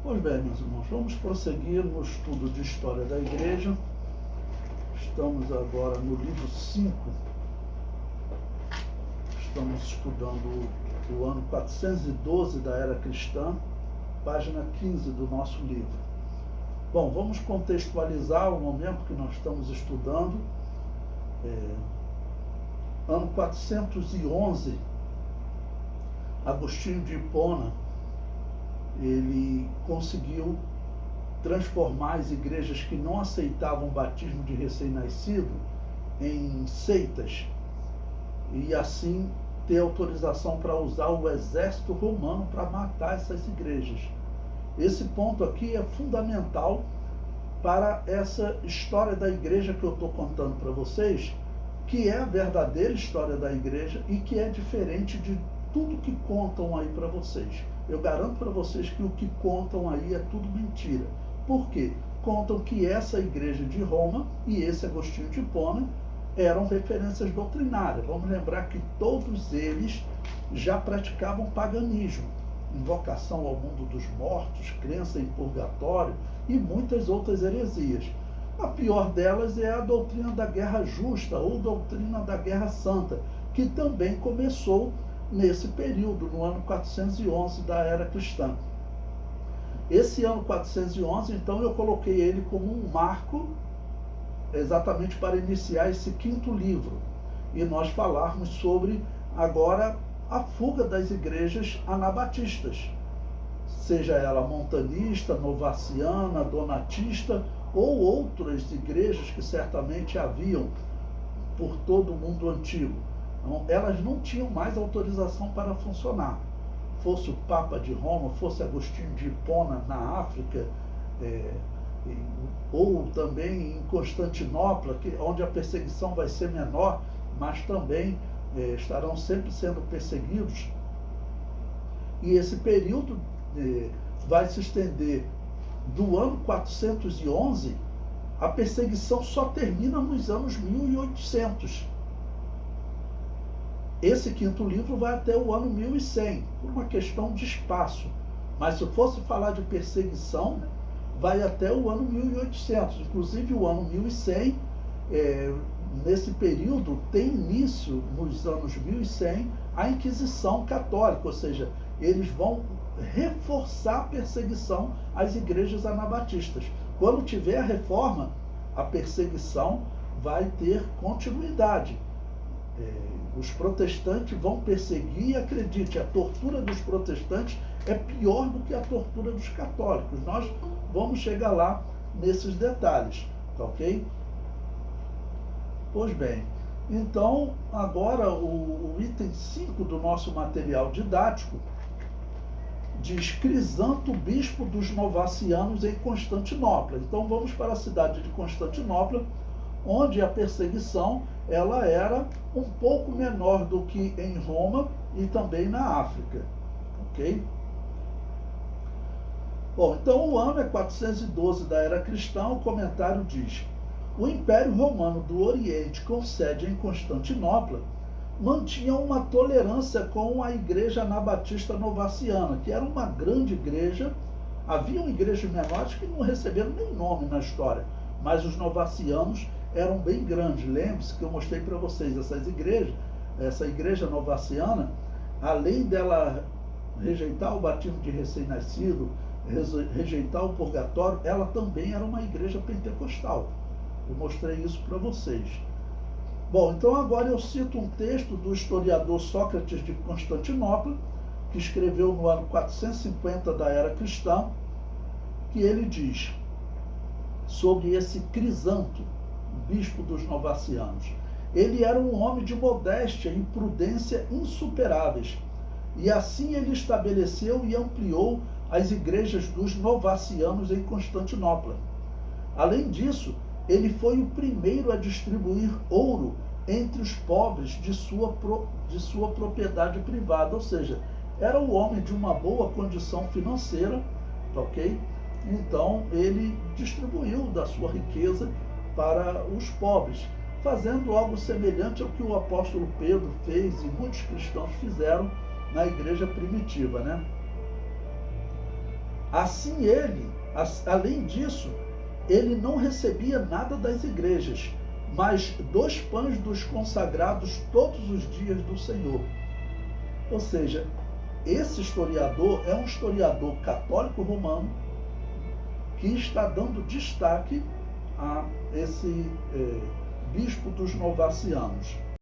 Pois bem, meus irmãos, vamos prosseguir no estudo de História da Igreja. Estamos agora no livro 5. Estamos estudando o ano 412 da Era Cristã, página 15 do nosso livro. Bom, vamos contextualizar o momento que nós estamos estudando. Ano 411, Agostinho de Hipona, ele conseguiu transformar as igrejas que não aceitavam o batismo de recém-nascido em seitas e assim ter autorização para usar o exército romano para matar essas igrejas. Esse ponto aqui é fundamental para essa história da igreja que eu estou contando para vocês, que é a verdadeira história da igreja e que é diferente de tudo que contam aí para vocês. Eu garanto para vocês que o que contam aí é tudo mentira. Por quê? Contam que essa igreja de Roma e esse Agostinho de Hipona eram referências doutrinárias. Vamos lembrar que todos eles já praticavam paganismo, invocação ao mundo dos mortos, crença em purgatório e muitas outras heresias. A pior delas é a doutrina da guerra justa ou doutrina da guerra santa, que também começou nesse período, no ano 411 da Era Cristã. Esse ano 411, então, eu coloquei ele como um marco exatamente para iniciar esse quinto livro e nós falarmos sobre agora a fuga das igrejas anabatistas, seja ela montanista, novaciana, donatista ou outras igrejas que certamente haviam por todo o mundo antigo. Então, elas não tinham mais autorização para funcionar. Fosse o Papa de Roma, fosse Agostinho de Hipona na África, ou também em Constantinopla, onde a perseguição vai ser menor, mas também estarão sempre sendo perseguidos. E esse período vai se estender do ano 411, a perseguição só termina nos anos 1800. Esse quinto livro vai até o ano 1100, por uma questão de espaço. Mas se fosse falar de perseguição, vai até o ano 1800. Inclusive o ano 1100, nesse período, tem início, nos anos 1100, a Inquisição Católica, ou seja, eles vão reforçar a perseguição às igrejas anabatistas. Quando tiver a reforma, a perseguição vai ter continuidade. Os protestantes vão perseguir, e acredite, a tortura dos protestantes é pior do que a tortura dos católicos. Nós vamos chegar lá nesses detalhes, tá ok? Pois bem, então agora o item 5 do nosso material didático diz Crisanto, bispo dos novacianos em Constantinopla. Então vamos para a cidade de Constantinopla, onde a perseguição ela era um pouco menor do que em Roma e também na África, ok? Bom, então o ano é 412 da Era Cristã. O comentário diz: o Império Romano do Oriente, com sede em Constantinopla, mantinha uma tolerância com a Igreja Anabatista Novaciana, que era uma grande igreja. Haviam igrejas menores que não receberam nem nome na história, mas os novacianos eram bem grandes. Lembre-se que eu mostrei para vocês essa igreja novaciana, além dela rejeitar o batismo de recém-nascido, rejeitar o purgatório, ela também era uma igreja pentecostal. Eu mostrei isso para vocês. Bom, então agora eu cito um texto do historiador Sócrates de Constantinopla, que escreveu no ano 450 da Era Cristã, que ele diz sobre esse Crisanto, bispo dos novacianos. Ele era um homem de modéstia e prudência insuperáveis, e assim ele estabeleceu e ampliou as igrejas dos novacianos em Constantinopla. Além disso, ele foi o primeiro a distribuir ouro entre os pobres de sua propriedade privada, ou seja, era um homem de uma boa condição financeira, ok? Então ele distribuiu da sua riqueza para os pobres, fazendo algo semelhante ao que o apóstolo Pedro fez e muitos cristãos fizeram na igreja primitiva, né? Assim ele, além disso, ele não recebia nada das igrejas, mas 2 pães dos consagrados todos os dias do Senhor. Ou seja, esse historiador é um historiador católico romano que está dando destaque a esse bispo dos Novacianos.